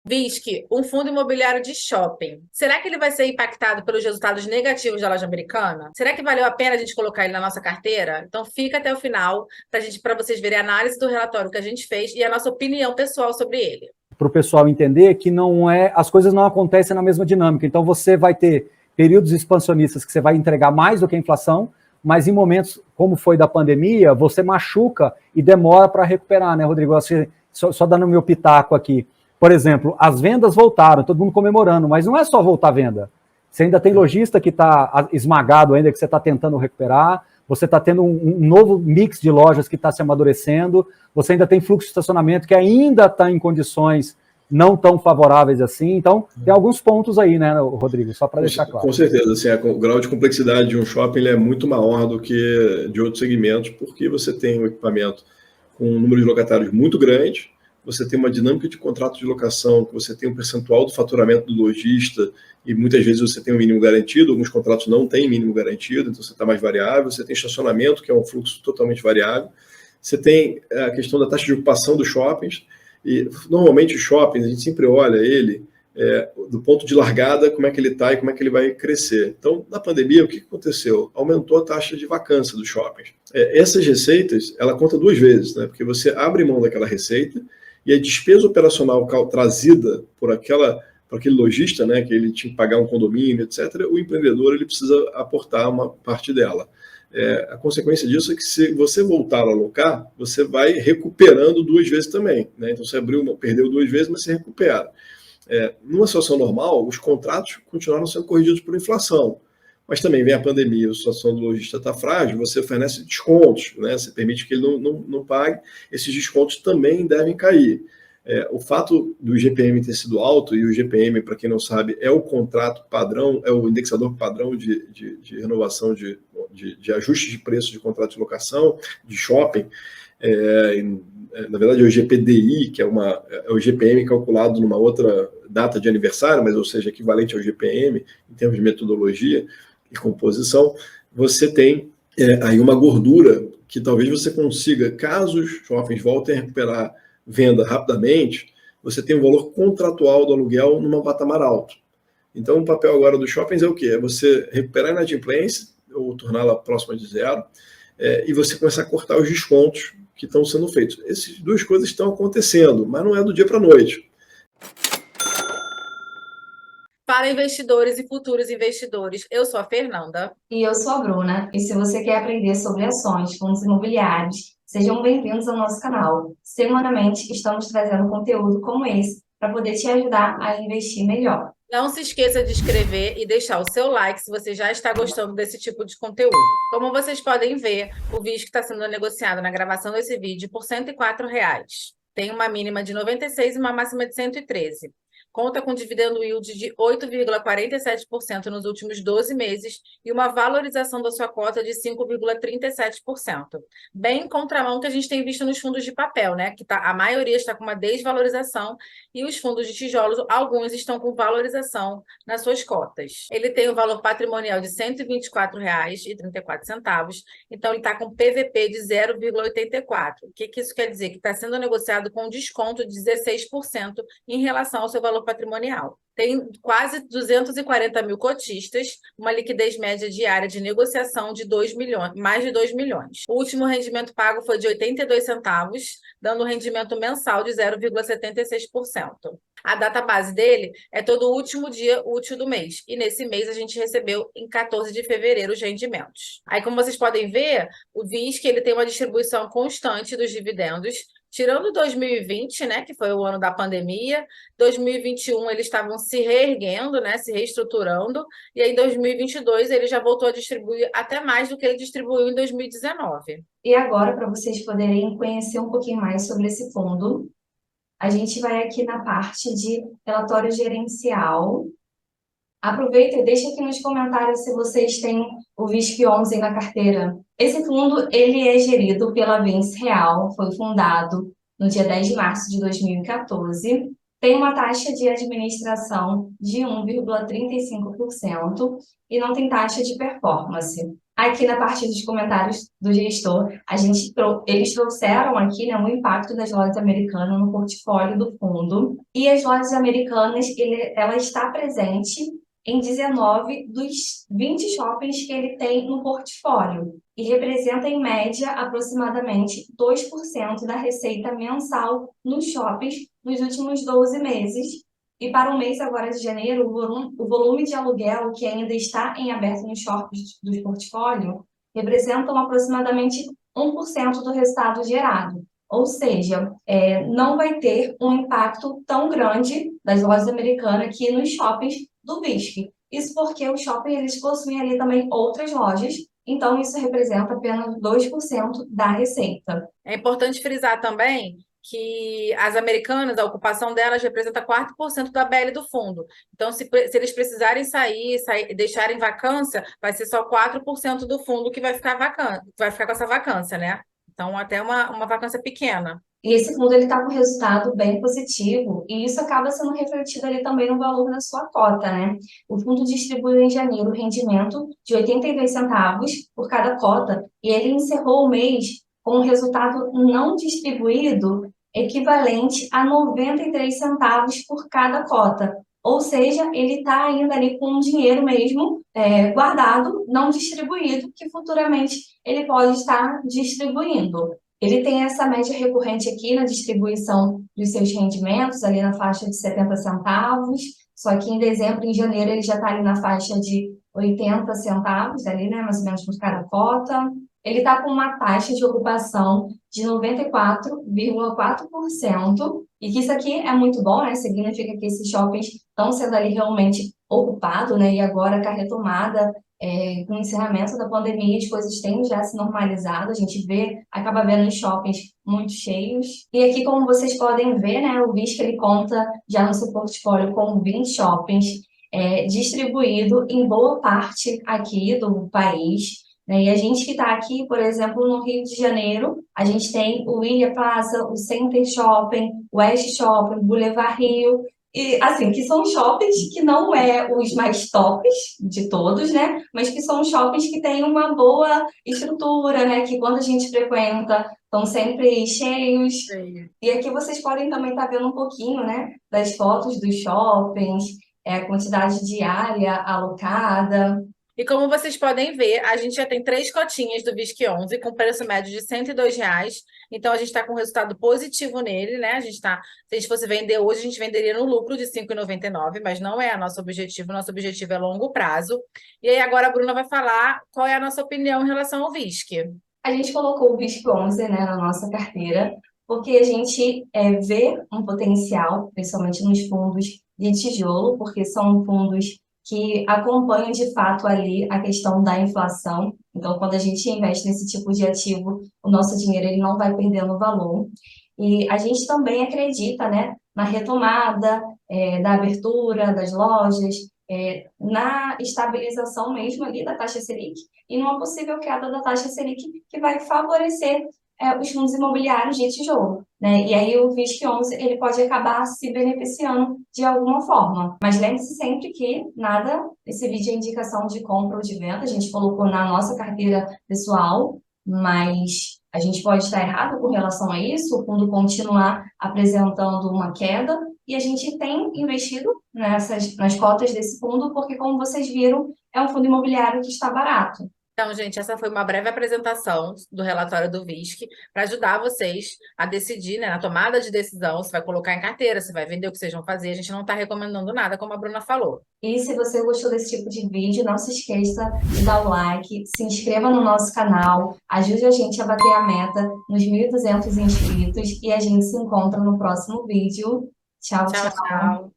VISC, um fundo imobiliário de shopping. Será que ele vai ser impactado pelos resultados negativos da loja americana? Será que valeu a pena a gente colocar ele na nossa carteira? Então fica até o final para vocês verem a análise do relatório que a gente fez e a nossa opinião pessoal sobre ele. Para o pessoal entender que não é, as coisas não acontecem na mesma dinâmica. Então você vai ter períodos expansionistas que você vai entregar mais do que a inflação, mas em momentos como foi da pandemia, você machuca e demora para recuperar, né, Rodrigo? Só dando meu pitaco aqui. Por exemplo, as vendas voltaram, todo mundo comemorando, mas não é só voltar a venda. Você ainda tem lojista que está esmagado ainda, que você está tentando recuperar, você está tendo um novo mix de lojas que está se amadurecendo, você ainda tem fluxo de estacionamento que ainda está em condições não tão favoráveis assim. Então, tem alguns pontos aí, né, Rodrigo, só para deixar claro. Com certeza, assim, o grau de complexidade de um shopping ele é muito maior do que de outros segmentos, porque você tem um equipamento com um número de locatários muito grande, você tem uma dinâmica de contrato de locação, que você tem um percentual do faturamento do lojista, e muitas vezes você tem um mínimo garantido, alguns contratos não têm mínimo garantido, então você está mais variável, você tem estacionamento, que é um fluxo totalmente variável, você tem a questão da taxa de ocupação dos shoppings, e normalmente os shoppings, a gente sempre olha ele do ponto de largada, como é que ele está e como é que ele vai crescer. Então, na pandemia, o que aconteceu? Aumentou a taxa de vacância dos shoppings. Essas receitas, ela conta duas vezes, né? Porque você abre mão daquela receita e a despesa operacional trazida por aquele lojista, né, que ele tinha que pagar um condomínio, etc., o empreendedor ele precisa aportar uma parte dela. A consequência disso é que se você voltar a alocar, você vai recuperando duas vezes também, né? Então você perdeu duas vezes, mas você recupera. Numa situação normal, os contratos continuaram sendo corrigidos por inflação, mas também vem a pandemia, a situação do lojista está frágil, você oferece descontos, né? Você permite que ele não pague, esses descontos também devem cair. O fato do IGPM ter sido alto, e o IGPM, para quem não sabe, é o contrato padrão, é o indexador padrão de renovação de ajuste de preço de contrato de locação, de shopping. Na verdade, é o IGPDI, que é o IGPM calculado numa outra data de aniversário, mas ou seja, equivalente ao IGPM, em termos de metodologia e composição, você tem aí uma gordura que talvez você consiga, caso os shoppings voltem a recuperar venda rapidamente, você tem um valor contratual do aluguel num patamar alto. Então, o papel agora dos shoppings é o quê? É você recuperar a inadimplência, ou torná-la próxima de zero, e você começar a cortar os descontos que estão sendo feitos. Essas duas coisas estão acontecendo, mas não é do dia para a noite. Para investidores e futuros investidores, eu sou a Fernanda. E eu sou a Bruna. E se você quer aprender sobre ações, fundos imobiliários, sejam bem-vindos ao nosso canal. Semanalmente estamos trazendo conteúdo como esse para poder te ajudar a investir melhor. Não se esqueça de inscrever e deixar o seu like se você já está gostando desse tipo de conteúdo. Como vocês podem ver, o vídeo que está sendo negociado na gravação desse vídeo por R$ 104. Tem uma mínima de 96 e uma máxima de 113. Conta com dividendo yield de 8,47% nos últimos 12 meses e uma valorização da sua cota de 5,37%. Bem em contramão que a gente tem visto nos fundos de papel, né? Que a maioria está com uma desvalorização e os fundos de tijolos, alguns estão com valorização nas suas cotas. Ele tem um valor patrimonial de R$ 124,34, então ele está com PVP de 0,84. O que isso quer dizer? Que está sendo negociado com um desconto de 16% em relação ao seu valor patrimonial. Tem quase 240 mil cotistas, uma liquidez média diária de negociação de 2 milhões, mais de 2 milhões. O último rendimento pago foi de 82 centavos, dando um rendimento mensal de 0,76%. A data base dele é todo o último dia útil do mês. E nesse mês a gente recebeu em 14 de fevereiro os rendimentos. Aí, como vocês podem ver, o VISC ele tem uma distribuição constante dos dividendos. Tirando 2020, né, que foi o ano da pandemia, 2021 eles estavam se reerguendo, né, se reestruturando, e aí em 2022 ele já voltou a distribuir até mais do que ele distribuiu em 2019. E agora, para vocês poderem conhecer um pouquinho mais sobre esse fundo, a gente vai aqui na parte de relatório gerencial. Aproveita e deixa aqui nos comentários se vocês têm o VISC11 na carteira. Esse fundo ele é gerido pela Vinci Real, foi fundado no dia 10 de março de 2014. Tem uma taxa de administração de 1,35% e não tem taxa de performance. Aqui na parte dos comentários do gestor, eles trouxeram aqui, né, o impacto das lojas americanas no portfólio do fundo. E as lojas americanas, ela está presente em 19 dos 20 shoppings que ele tem no portfólio e representa, em média, aproximadamente 2% da receita mensal nos shoppings nos últimos 12 meses. E para o mês agora de janeiro, o volume de aluguel que ainda está em aberto nos shoppings do portfólio representam aproximadamente 1% do resultado gerado. Ou seja, não vai ter um impacto tão grande das lojas americanas aqui nos shoppings do VISC. Isso porque o shopping eles possuem ali também outras lojas, então isso representa apenas 2% da receita. É importante frisar também que as americanas, a ocupação delas representa 4% da BL do fundo. Então, se eles precisarem sair, deixarem vacância, vai ser só 4% do fundo que vai ficar vacante, vai ficar com essa vacância, né? Então, até uma vacância pequena. E esse fundo está com resultado bem positivo, e isso acaba sendo refletido ali também no valor da sua cota, né? O fundo distribuiu em janeiro o rendimento de 82 centavos por cada cota, e ele encerrou o mês com um resultado não distribuído equivalente a 93 centavos por cada cota. Ou seja, ele está ainda ali com um dinheiro mesmo guardado, não distribuído, que futuramente ele pode estar distribuindo. Ele tem essa média recorrente aqui na distribuição dos seus rendimentos, ali na faixa de 70 centavos, só que em dezembro e em janeiro ele já está ali na faixa de 80 centavos, ali, né, mais ou menos por cada cota. Ele está com uma taxa de ocupação de 94,4%, e que isso aqui é muito bom, né? Significa que esses shoppings estão sendo ali realmente ocupados, né? E agora com a retomada, com o encerramento da pandemia, as coisas têm já se normalizado, a gente acaba vendo os shoppings muito cheios. E aqui, como vocês podem ver, né, o VISC ele conta já no seu portfólio com 20 shoppings distribuído em boa parte aqui do país. E a gente que está aqui, por exemplo, no Rio de Janeiro, a gente tem o Ilha Plaza, o Center Shopping, o West Shopping, Boulevard Rio, e assim, que são shoppings que não os mais tops de todos, né? Mas que são shoppings que têm uma boa estrutura, né? Que quando a gente frequenta, estão sempre cheios. Sim. E aqui vocês podem também estar vendo um pouquinho, né? Das fotos dos shoppings, a quantidade de área alocada. E como vocês podem ver, a gente já tem 3 cotinhas do VISC 11 com preço médio de R$ 102. Então, a gente está com resultado positivo nele, né? Se a gente fosse vender hoje, a gente venderia no lucro de R$ 5,99, mas não é nosso objetivo. Nosso objetivo é longo prazo. E aí, agora a Bruna vai falar qual é a nossa opinião em relação ao VISC. A gente colocou o VISC 11, né, na nossa carteira, porque a gente vê um potencial, principalmente nos fundos de tijolo, porque são fundos que acompanham de fato ali a questão da inflação. Então, quando a gente investe nesse tipo de ativo, o nosso dinheiro ele não vai perdendo valor. E a gente também acredita, né, na retomada da abertura das lojas, na estabilização mesmo ali da taxa Selic e numa possível queda da taxa Selic que vai favorecer os fundos imobiliários de tijolo, né? E aí o VISC 11 ele pode acabar se beneficiando de alguma forma. Mas lembre-se sempre que esse vídeo é indicação de compra ou de venda, a gente colocou na nossa carteira pessoal, mas a gente pode estar errado com relação a isso, o fundo continuar apresentando uma queda, e a gente tem investido nas cotas desse fundo, porque como vocês viram, é um fundo imobiliário que está barato. Então, gente, essa foi uma breve apresentação do relatório do VISC para ajudar vocês a decidir, né, na tomada de decisão, se vai colocar em carteira, se vai vender, o que vocês vão fazer. A gente não está recomendando nada, como a Bruna falou. E se você gostou desse tipo de vídeo, não se esqueça de dar o like, se inscreva no nosso canal, ajude a gente a bater a meta nos 1.200 inscritos e a gente se encontra no próximo vídeo. Tchau, Tchau, tchau. tchau.